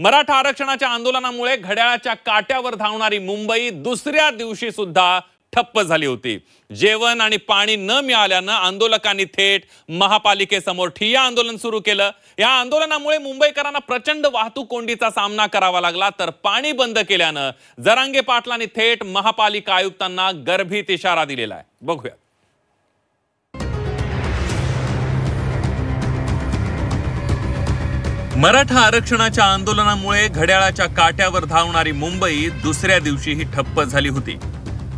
मराठा आरक्षणाच्या आंदोलनामुळे घड्याळाच्या काट्यावर धावणारी मुंबई दुसऱ्या दिवशी सुद्धा ठप्प झाली होती। जेवण आणि पाणी न मिळाल्याने आंदोलकांनी थेट महापालिकेसमोर ठिय्या आंदोलन सुरू केलं। या आंदोलनामुळे मुंबईकरांना प्रचंड वाहतूक कोंडीचा सामना करावा लागला, तर पाणी बंद केल्याने जरांगे पाटलांनी थेट महापालिका आयुक्तांना गर्भित इशारा दिलेला आहे। बघूया। मराठा आरक्षणाच्या आंदोलनामुळे घड्याळाच्या काट्यावर धावणारी मुंबई दुसऱ्या दिवशीही ठप्प झाली होती।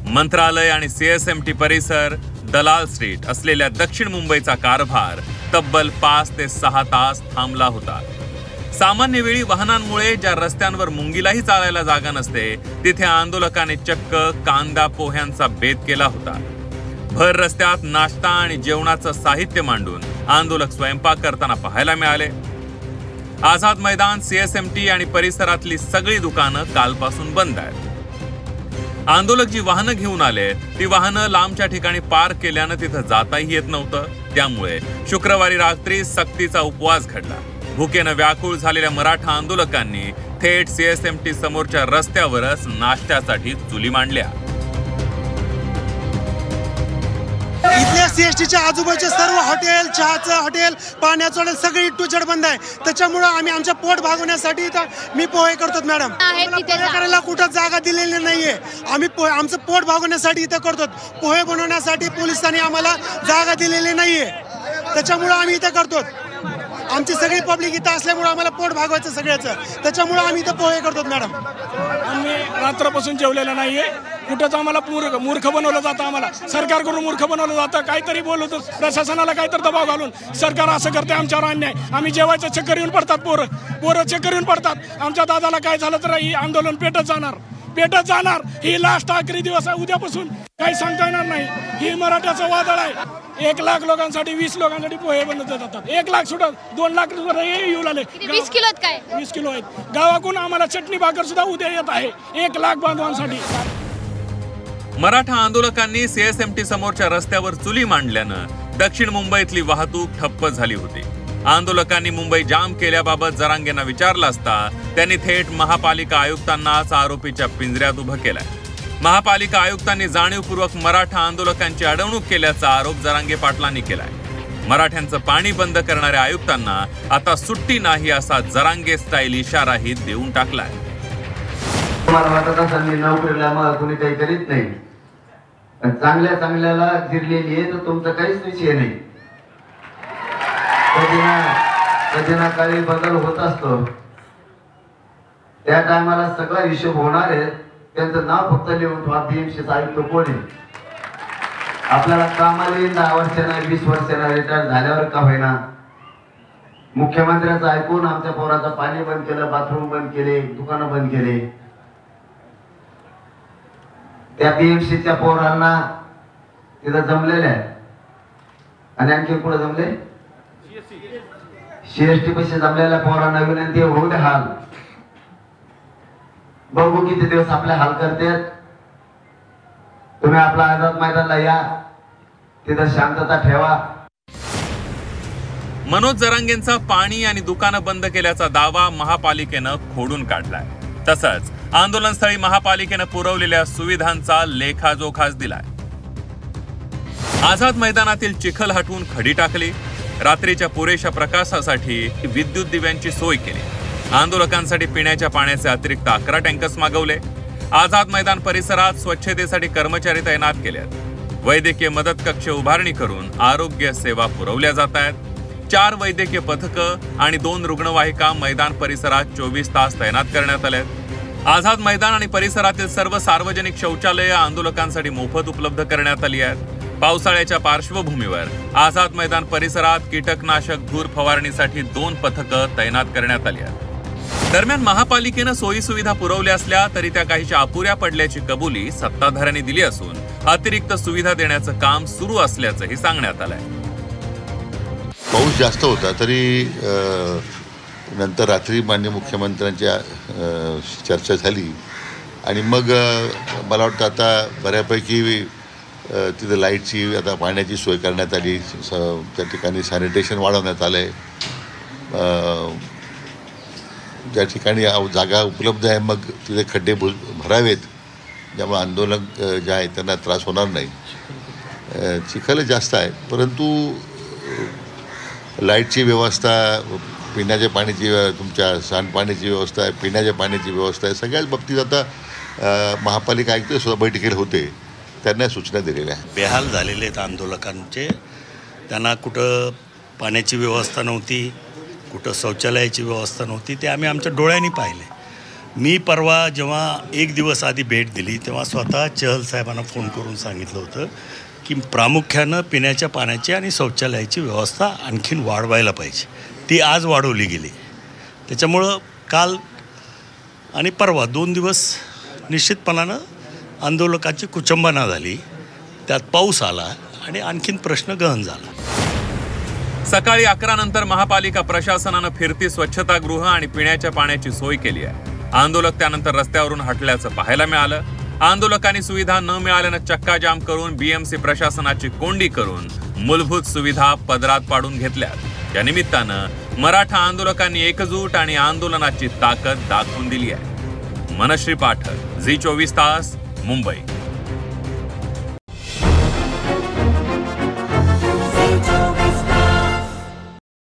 मंत्रालय आणि सीएसएमटी परिसर, दलाल स्ट्रीट असलेल्या दक्षिण मुंबईचा कारभार तब्बल 5 ते 6 तास थांबला होता। सामान्य वेळी वाहनांमुळे ज्या रस्त्यांवर मुंगीलाही चालायला जागा नसते, तिथे आंदोलकांनी चक्क कांदा पोह्यांचा बेत केला होता। भर रस्त्यात नाश्ता आणि जेवणाचं साहित्य मांडून आंदोलक स्वयंपाक करताना पाहायला मिळाले। आझाद मैदान, सीएसएमटी आणि परिसरातली सगळी दुकानं कालपासून बंद आहेत। आंदोलक जी वाहनं घेऊन आले ती वाहनं लांबच्या ठिकाणी पार्क केल्यानं तिथं जाताही येत नव्हतं। त्यामुळे शुक्रवारी रात्री सक्तीचा उपवास घडला। भुकेनं व्याकुळ झालेल्या मराठा आंदोलकांनी थेट सीएसएमटी समोरच्या रस्त्यावरच नाश्त्यासाठी चुली मांडल्या। इथल्या सीएसटीच्या आजूबाजूचे सर्व हॉटेल, चहाचं हॉटेल, पाण्याचं हॉटेल सगळी टूचड बंद आहे। त्याच्यामुळे आम्ही आमच्या पोट भागवण्यासाठी मी पोहे करतो मॅडम। पोहे करायला कुठं जागा दिलेली नाहीये। आम्ही आमचं पोट भागवण्यासाठी इथं करतो। पोहे बनवण्यासाठी पोलिसांनी आम्हाला जागा दिलेली नाहीये, त्याच्यामुळे आम्ही इथं करतो। आमची सगळी पब्लिक इथं असल्यामुळे आम्हाला पोट भागवायचं सगळ्याचं, त्याच्यामुळे आम्ही इथं पोहे करतो मॅडम। आम्ही रात्रपासून जेवलेलं नाहीये। कुठंच आम्हाला मूर्ख बनवलं जातं, आम्हाला सरकारकडून मूर्ख बनवलं जातं। काहीतरी बोलतो प्रशासनाला, काहीतरी दबाव घालून सरकार असं करते आमच्यावर अन्याय। आम्ही जेवायचं चक्कर येऊन पडतात, पोरं चक्कर येऊन पडतात। आमच्या दादाला काय झालं तर ही आंदोलन पेटत जाणार। ही लास्ट आखरी दिवस आहे, उद्यापासून काही सांगता येणार नाही। ही मराठ्याचं वादळ आहे। 1 लाख लोकांसाठी 20 लोकांसाठी पोहे बनवले जातात। 1 लाख सुद्धा 2 लाख येऊ लागले। 20 किलो काय 20 किलो आहेत। गावाकडून आम्हाला चटणी भाकर सुद्धा उद्या येत आहे 1 लाख बांधवांसाठी। मराठा आंदोलकांनी सीएसएमटी समोरच्या रस्त्यावर चुली मांडल्यानं दक्षिण मुंबईतली वाहतूक ठप्प झाली होती। आंदोलकांनी मुंबई जाम केल्याबाबत जरांगेंना विचारलं असता त्यांनी थेट महापालिका आयुक्तांनाच आरोपीच्या पिंजऱ्यात उभं केलंय। महापालिका आयुक्तांनी जाणीवपूर्वक मराठा आंदोलकांची अडवणूक केल्याचा आरोप जरांगे पाटलांनी केलाय। मराठ्यांचं पाणी बंद करणाऱ्या आयुक्तांना आता सुट्टी नाही असा जरांगे स्टाईल इशाराही देऊन टाकलाय। मला वाटत असेल मी नोकरीला मग कुणी काही करीत नाही, चांगल्याला जिरलेली आहे तर तुमचा काहीच विषय नाही। कधी ना काही बदल होत असतो, त्या टायमाला सगळा हिशोब होणार आहे। त्यांचं नाव फक्त लिहून ठेवा, बीएमसीचा आयुक्त कोण आहे। आपल्याला कामाला 10 वर्षांना 20 वर्षांना रिटायर झाल्यावर का होईना, मुख्यमंत्र्यांचं ऐकून आमच्या पोराचं पाणी बंद केलं, बाथरूम बंद केले, दुकानं बंद केले। त्या बीएमसीच्या पोरांना तिथं जमलेले आहे आणि आणखी कुठं जमले, सीएसटी पैसे जमलेल्या पोरांना विनंती होऊ दे हाल। बघू किती दिवस आपले हाल करतात। तुम्ही आपला आझाद मैदानला या, तिथं शांतता ठेवा। मनोज जरांगेंचा पाणी आणि दुकानं बंद केल्याचा दावा महापालिकेनं खोडून काढलाय। तसंच आंदोलनस्थळी महापालिकेनं पुरवलेल्या सुविधांचा लेखाजोखाच दिलाय। आझाद मैदानातील चिखल हटवून खडी टाकली। रात्रीच्या पुरेशा प्रकाशासाठी विद्युत दिव्यांची सोय केली। आंदोलकांसाठी पिण्याच्या पाण्याचे अतिरिक्त 11 टँकर्स मागवले। आझाद मैदान परिसरात स्वच्छतेसाठी कर्मचारी तैनात केलेत। वैद्यकीय मदत कक्ष उभारणी करून आरोग्य सेवा पुरवल्या जात आहेत। 4 वैद्यकीय पथकं आणि 2 रुग्णवाहिका मैदान परिसरात 24 तास तैनात करण्यात आल्यात। आझाद मैदान आणि परिसरातील सर्व सार्वजनिक शौचालये आंदोलकांसाठी मोफत उपलब्ध करण्यात आली आहेत। पावसाळ्याच्या पार्श्वभूमीवर आझाद मैदान परिसरात कीटकनाशक धूर फवारणीसाठी 2 पथकं तैनात करण्यात आली आहेत। दरम्यान महापालिकेनं सोयी सुविधा पुरवल्या असल्या तरी त्या काहीशा अपुऱ्या पडल्याची कबुली सत्ताधाऱ्यांनी दिली असून अतिरिक्त सुविधा देण्याचं काम सुरू असल्याचंही सांगण्यात आलंय। पाऊस जास्त होता तरी नंतर रात्री माननीय मुख्यमंत्र्यांच्या चर्चा झाली आणि मग मला वाटतं आता बऱ्यापैकी तिथे लाईटची, आता पाण्याची सोय करण्यात आली। त्या ठिकाणी सॅनिटेशन वाढवण्यात आलं आहे। ज्या ठिकाणी जागा उपलब्ध आहे मग तिथे खड्डे भरावेत, ज्यामुळे आंदोलक जे आहे त्यांना त्रास होणार नाही. चिखल जास्त आहे, परंतु लाईटची व्यवस्था, पिण्याच्या पाण्याची, तुमच्या सांडपाण्याची व्यवस्था आहे, पिण्याच्या पाण्याची व्यवस्था आहे, सगळ्याच बाबतीत आता महापालिका आयुक्त सुद्धा बैठकीला होते, त्यांना सूचना दिलेल्या आहेत. बेहाल झालेले आहेत आंदोलकांचे. त्यांना कुठं पाण्याची व्यवस्था नव्हती, कुठं शौचालयाची व्यवस्था नव्हती, ते आम्ही आमच्या डोळ्यांनी पाहिले. मी परवा जेव्हा एक दिवस आधी भेट दिली तेव्हा स्वतः चहल साहेबांना फोन करून सांगितलं होतं की प्रामुख्यानं पिण्याच्या पाण्याची आणि शौचालयाची व्यवस्था आणखीन वाढवायला पाहिजे. ती आज वाढवली गेली. त्याच्यामुळं काल आणि परवा 2 दिवस निश्चितपणानं आंदोलकाची कुचंबना झाली, त्यात पाऊस आला आणि आणखीन प्रश्न गहन झाला. सकाळी 11 नंतर महापालिका प्रशासनानं फिरती स्वच्छतागृह आणि पिण्याच्या पाण्याची सोय केली आहे. आंदोलक त्यानंतर रस्त्यावरून हटल्याचं पाहायला मिळालं. आंदोलकांनी सुविधा न मिळाल्यानं चक्काजाम करून बीएमसी प्रशासनाची कोंडी करून मूलभूत सुविधा पदरात पाडून घेतल्यात. या निमित्तानं मराठा आंदोलकांनी एकजूट आणि आंदोलनाची ताकद दाखवून दिली आहे. मनश्री पाठक, झी 24 तास, मुंबई.